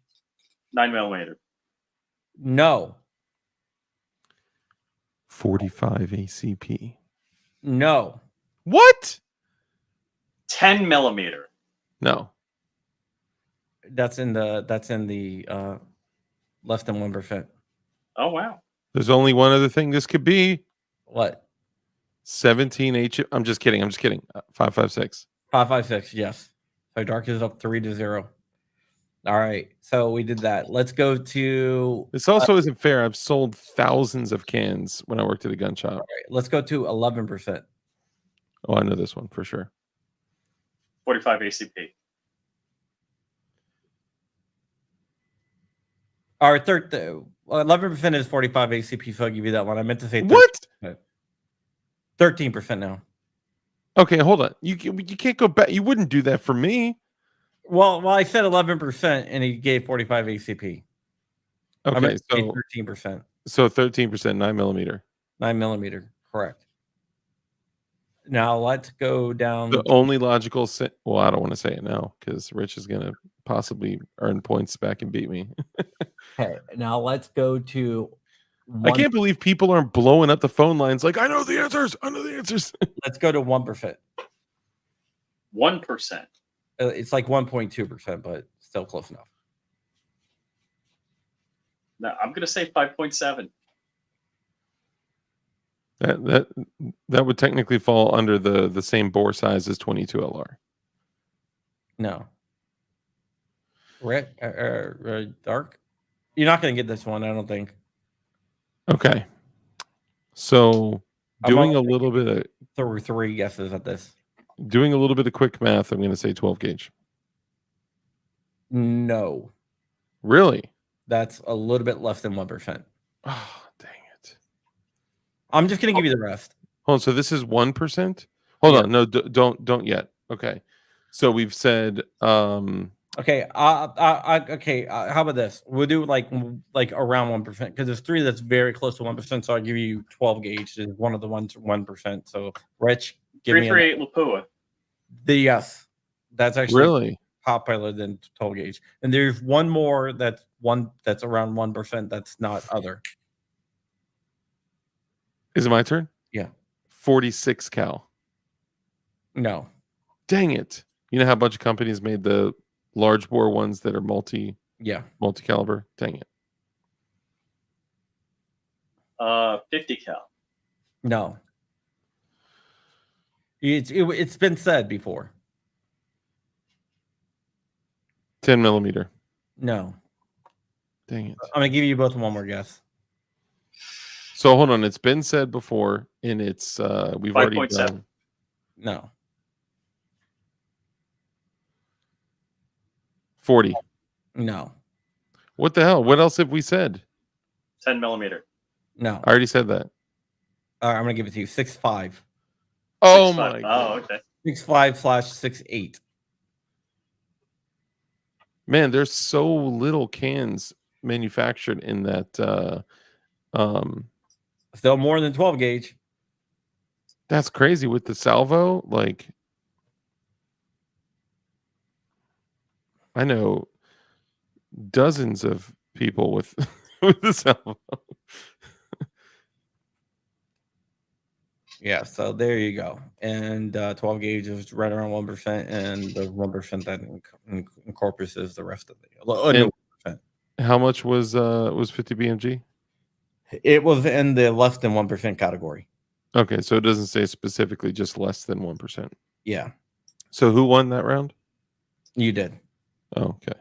9mm. No. 45 ACP. No. What? 10mm. No. That's in the less than 1%. Oh wow. There's only one other thing this could be. What? 17 H. I'm just kidding. 556. 556, yes. So Dark is up 3-0. All right. So we did that. Let's go to This also isn't fair. I've sold thousands of cans when I worked at a gun shop. all right, let's go to 11%. Oh, I know this one for sure. 45 ACP. All right, 11% is 45 ACP, so I'll give you that one. I meant to say 13%. What? 13% now. Okay, hold on. You can't go back. You wouldn't do that for me. Well, I said 11%, and he gave 45 ACP. Okay, so 13%. So 13%, 9mm. 9mm, correct. Now let's go down. The only logical well, I don't want to say it now because Rich is gonna possibly earn points back and beat me. Okay, now let's go to. I can't believe people aren't blowing up the phone lines like I know the answers. I know the answers. Let's go to 1%. 1%. It's like 1.2%, but still close enough. No, I'm gonna say 5.7. That would technically fall under the same bore size as 22 LR. No. Red, dark. You're not going to get this one, I don't think. Okay. So doing a little bit of through 3 guesses at this. Doing a little bit of quick math, I'm going to say 12 gauge. No. Really? That's a little bit less than 1%. Oh, dang it. I'm just going to give you the rest. Hold on. So this is 1%? Hold on. No, don't yet. Okay. So we've said okay. Okay. How about this? We'll do like around 1% because there's 3 that's very close to 1%. So I'll give you 12 gauge. Is one of the ones 1%. So Rich, give me 338 Lapua. Yes, that's actually really popular than 12 gauge. And there's one more that's around 1%. That's not other. Is it my turn? Yeah. 46 cal. No. Dang it. You know how a bunch of companies made the large bore ones that are multi caliber? Dang it. 50 cal. No. It's been said before. 10mm. No. Dang it. I'm gonna give you both one more guess. So hold on, it's been said before, and it's we've 5. already done. No. 40. No. What the hell? What else have we said? 10mm. No. I already said that. All right, I'm gonna give it to you. 6.5. Oh 6.5. my god. Oh, okay. 6.5/6.8. Man, there's so little cans manufactured in that Still more than 12 gauge. That's crazy with the salvo. Like, I know dozens of people with with the salvo. Yeah, so there you go. And 12 gauge is right around 1%, and the 1% that incorporates the rest of it. And 1%. how much was 50 BMG? It was in the less than 1% category. Okay, so it doesn't say specifically just less than 1%. Yeah, So who won that round? you did. Oh, okay.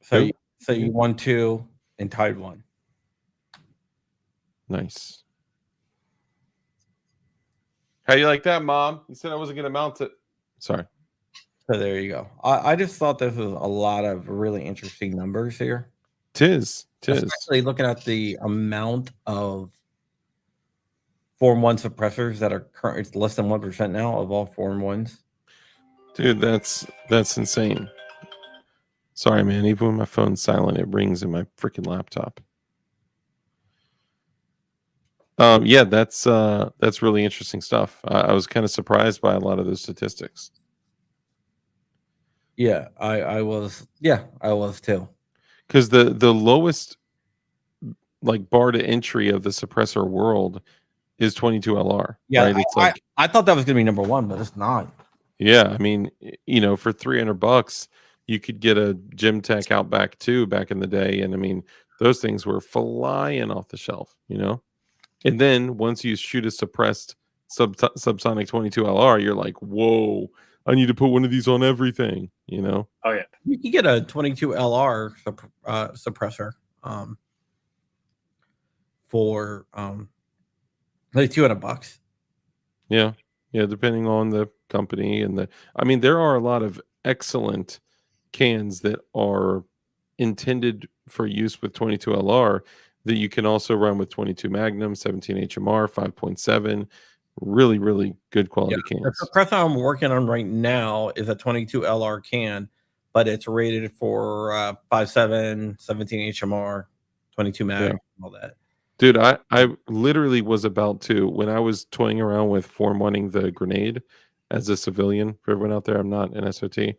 So, Who? you won 2 and tied 1. Nice. How you like that, Mom? You said I wasn't going to mount it. Sorry. So there you go. I just thought this was a lot of really interesting numbers here. Tis. Especially looking at the amount of Form 1 suppressors that are current. It's less than 1% now of all Form 1s. Dude, that's insane. Sorry, man. Even when my phone's silent, it rings in my freaking laptop. Yeah, that's really interesting stuff. I was kind of surprised by a lot of those statistics. Yeah, I was. Yeah, I was too. Because the lowest like bar to entry of the suppressor world is 22 LR. Yeah, right? It's like, I thought that was gonna be number 1, but it's not. yeah, I mean, for $300, you could get a Gym Tech Outback 2 back in the day, and I mean, those things were flying off the shelf, And then once you shoot a suppressed subsonic 22 LR, you're like, whoa, I need to put one of these on everything, Oh yeah, you can get a 22 LR suppressor for like $200. Yeah, depending on the company I mean, there are a lot of excellent cans that are intended for use with 22 LR that you can also run with 22 Magnum, 17 HMR, 5.7. Really, really good quality The cans. suppressor I'm working on right now is a 22 LR can, but it's rated for 5.7, 17 HMR, 22 mag, and all that. Dude, I literally was about to, when I was toying around with Form 1ing the grenade as a civilian, for everyone out there, I'm not an SOT.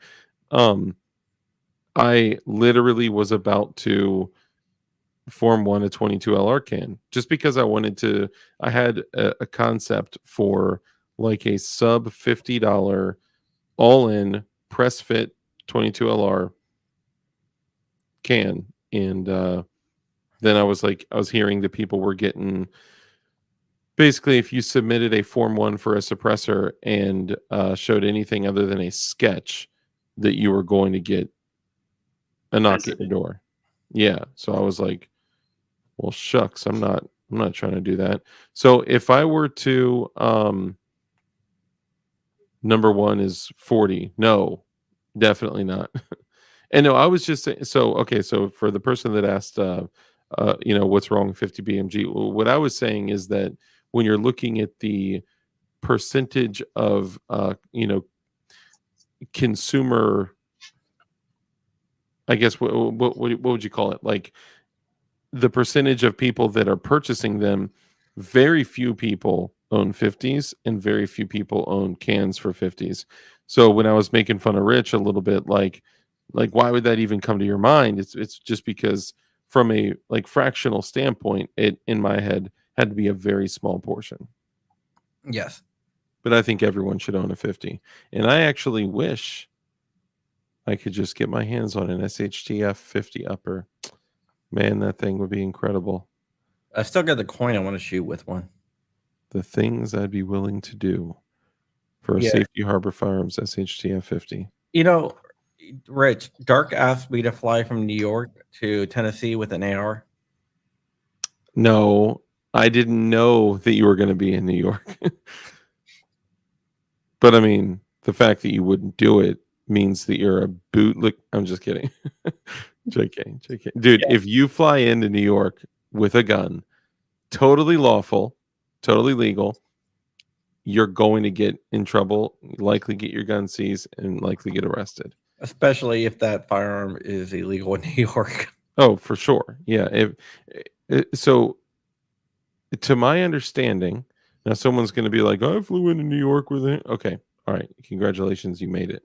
I literally was about to Form 1 a 22 LR can just because I had a concept for like a sub $50 all in press fit 22 LR can. And then I was hearing that people were getting, basically, if you submitted a Form 1 for a suppressor and showed anything other than a sketch, that you were going to get a knock at your door. Yeah. So I was like, well, shucks, I'm not trying to do that. So if I were to number 1 is 40. No, definitely not. And no, I was just saying, so for the person that asked what's wrong with 50 BMG, what I was saying is that when you're looking at the percentage of consumer, I guess what would you call it, like the percentage of people that are purchasing them, very few people own 50s and very few people own cans for 50s. So when I was making fun of Rich a little bit, like why would that even come to your mind? It's just because from a like fractional standpoint, it in my head had to be a very small portion. Yes. But I think everyone should own a 50. And I actually wish I could just get my hands on an SHTF 50 upper. Man, that thing would be incredible. I still got the coin I want to shoot with one. The things I'd be willing to do for a Safety Harbor Firearms SHTF 50. Rich, Dark asked me to fly from New York to Tennessee with an AR. No, I didn't know that you were going to be in New York. But I mean, the fact that you wouldn't do it means that you're a bootleg. I'm just kidding. JK. Dude, if you fly into New York with a gun, totally lawful, totally legal, you're going to get in trouble, likely get your gun seized, and likely get arrested. Especially if that firearm is illegal in New York. Oh, for sure. Yeah. So to my understanding, now someone's going to be like, I flew into New York with it. Okay. All right. Congratulations. You made it.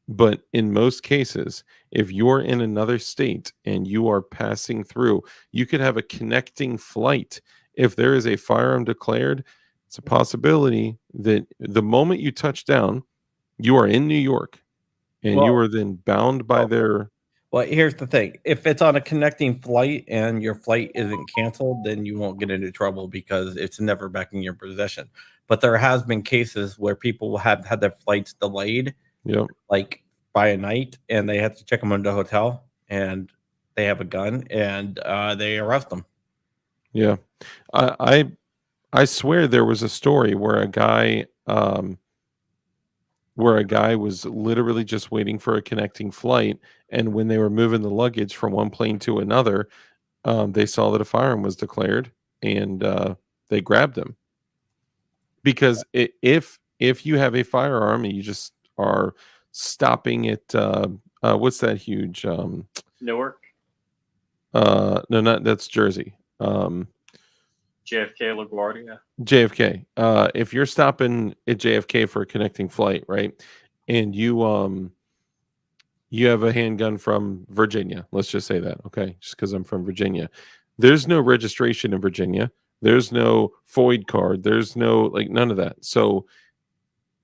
But in most cases, if you're in another state and you are passing through, you could have a connecting flight. If there is a firearm declared, it's a possibility that the moment you touch down, you are in New York and you are then bound by their. Well, here's the thing. If it's on a connecting flight and your flight isn't canceled, then you won't get into trouble because it's never back in your possession. But there has been cases where people have had their flights delayed, Yep. like by a night, and they have to check them into the hotel, and they have a gun, and they arrest them. Yeah. I swear there was a story where a guy was literally just waiting for a connecting flight, and when they were moving the luggage from one plane to another, they saw that a firearm was declared, and they grabbed him. Because if you have a firearm and you just are stopping at what's that huge Newark, no, not that's Jersey. JFK, LaGuardia. JFK. If you're stopping at JFK for a connecting flight, right, and you have a handgun from Virginia, let's just say that, okay, just because I'm from Virginia, there's no registration in Virginia. There's no FOID card. There's no none of that. So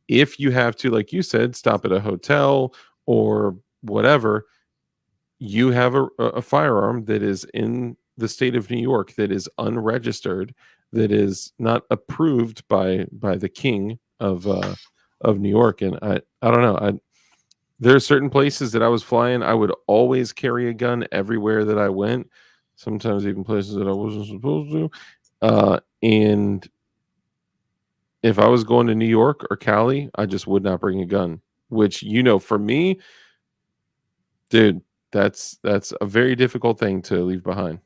if you have to, like you said, stop at a hotel or whatever, you have a firearm that is in the state of New York that is unregistered, that is not approved by the king of New York. And I don't know. There are certain places that I was flying, I would always carry a gun everywhere that I went. Sometimes even places that I wasn't supposed to. And if I was going to New York or Cali, I just would not bring a gun. Which, for me, dude, that's a very difficult thing to leave behind.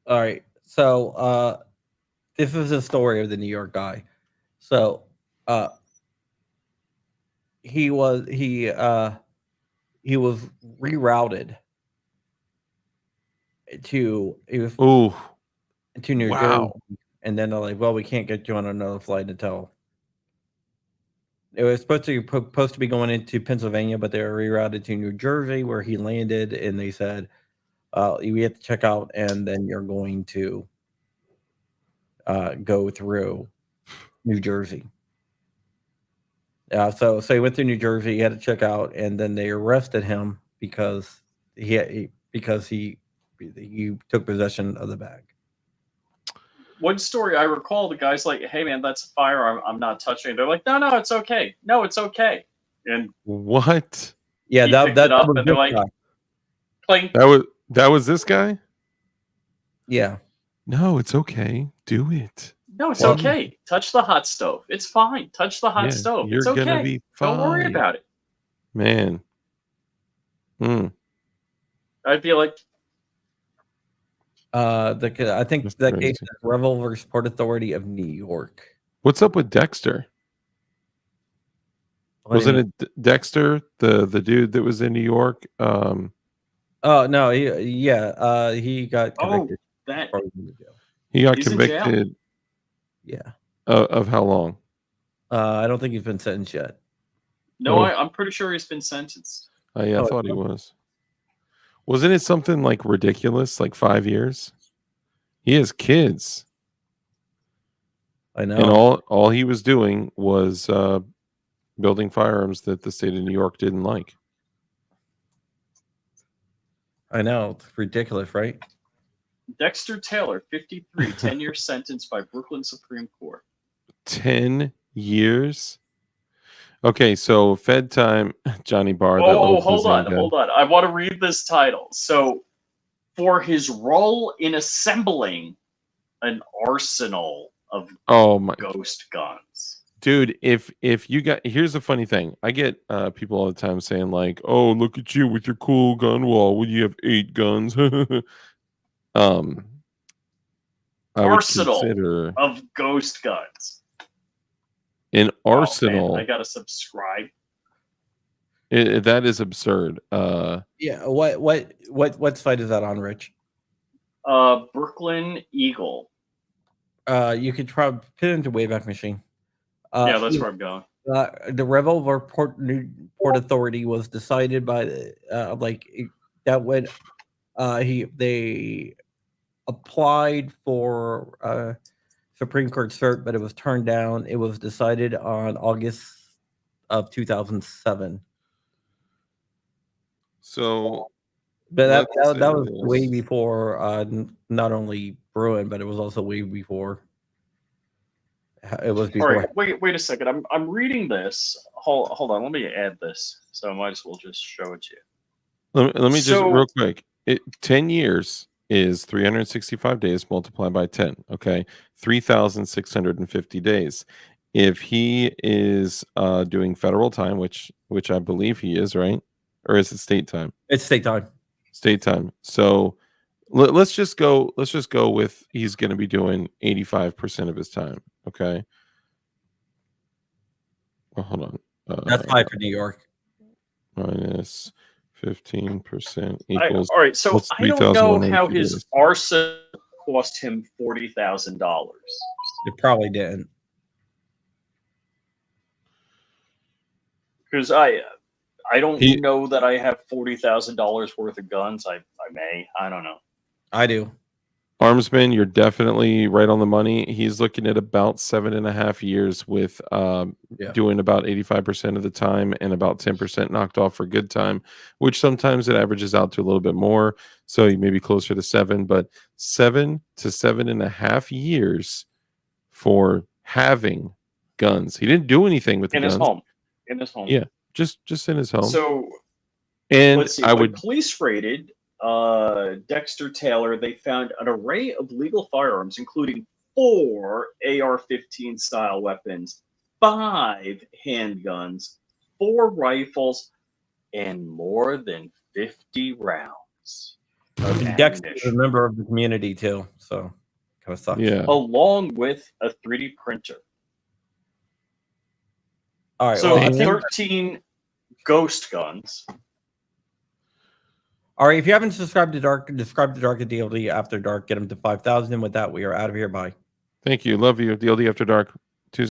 All right. So this is the story of the New York guy. So he was rerouted to Ooh, to New wow. Jersey, and then they're like, "Well, we can't get you on another flight until." It was supposed to be going into Pennsylvania, but they were rerouted to New Jersey, where he landed, and they said, "We have to check out, and then you're going to go through New Jersey." So he went through New Jersey. He had to check out, and then they arrested him because he took possession of the bag. One story I recall, the guy's like, "Hey man, that's a firearm. I'm not touching it." They're like, "No, it's okay. No, it's okay." And what? Yeah, he that picked it up, was and they're this like, guy. "Clink." That was this guy? Yeah. No, it's okay. Do it. No, it's okay. Touch the hot stove. It's fine. Touch the hot stove. You're It's okay. gonna be fine. Don't worry about it. Man. I'd be like, I think That's that crazy. case is Revolver Port Authority of New York. What's up with Dexter? Wasn't it Dexter, the dude that was in New York? Oh no, he got convicted. that He got he's in jail. convicted. Yeah. Of how long? I don't think he's been sentenced yet. No, I'm pretty sure he's been sentenced. Oh yeah, I thought he was. Wasn't it something like ridiculous, like 5 years? He has kids. I know. And all he was doing was building firearms that the state of New York didn't like. I know. It's ridiculous, right? Dexter Taylor, 53, 10-year sentence by Brooklyn Supreme Court. 10 years? Okay, so Fed time, Johnny Barr. Hold on. I want to read this title. So, for his role in assembling an arsenal of ghost guns. Dude, if you got, here's the funny thing. I get people all the time saying like, "Oh, look at you with your cool gun wall. Would you have 8 guns?" Arsenal of ghost guns. An arsenal. Man, I gotta subscribe. That is absurd. Yeah. What site is that on, Rich? Brooklyn Eagle. You could try put it into Wayback Machine. Yeah, that's where I'm going. The Revolver Port Authority was decided by that when they applied for Supreme Court cert, but it was turned down. It was decided on August of 2007. So, But let's that say was way this. before not only Bruin, but it was also way before. It was All before. right, wait a second. I'm reading this. Hold on. Let me add this. So I might as well just show it to you. Let me just So- real quick. 10 years is 365 days multiplied by 10. Okay, 3,650 days. If he is doing federal time, which I believe he is, right? Or is it state time? It's state time. State time. So let's just go with he's going to be doing 85% of his time. Okay. Well, hold on. That's high for New York. Minus 15% equals. All right, so what's I don't know how 3,102 his days? arson cost him $40,000. It probably didn't. Because I don't He- know that I have $40,000 worth of guns. I may. I don't know. I do. Armsman, you're definitely right on the money. He's looking at about 7.5 years with doing about 85% of the time and about 10% knocked off for good time, which sometimes it averages out to a little bit more. So you may be closer to 7, but 7 to 7.5 years for having guns. He didn't do anything with the In guns. his home. In his home. Yeah, just in his home. So and let's see. I When would police raided Dexter Taylor, they found an array of legal firearms, including 4 AR-15 style weapons, 5 handguns, 4 rifles, and more than 50 rounds of Dex is a ammunition, member of the community too, so kind of sucks. yeah. along with a 3D printer. All right. So Well, 13 ghost guns. all right. If you haven't subscribed to Dark at DLD After Dark, get them to 5,000. And with that, we are out of here. Bye. Thank you. Love you. DLD After Dark.